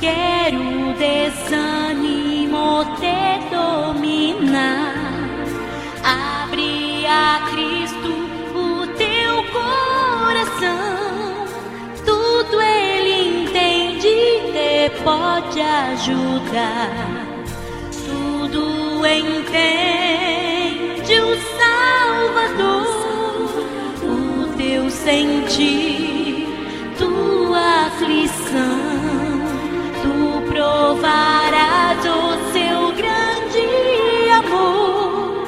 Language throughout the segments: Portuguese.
quer o desânimo te dominar, abre a Cristo o teu coração. Tudo Ele entende e te pode ajudar. Tudo entende o Salvador, o teu sentir, tua aflição. Tu provarás o seu grande amor.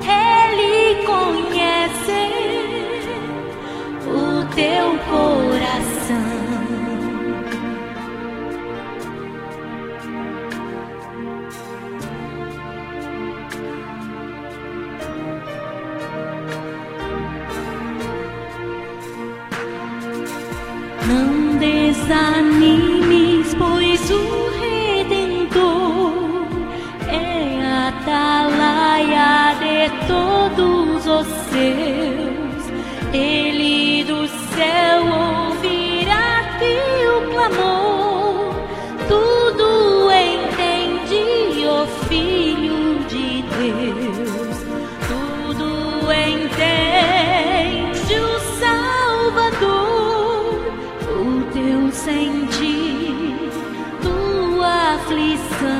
Ele conhece o teu coração. Não desanimes, pois o Redentor é a atalaia de todos os seus. Ele do céu ouvirá teu clamor. Tudo entende, ó Filho de Deus. Tudo entende o Salvador, o teu sentir, tua aflição.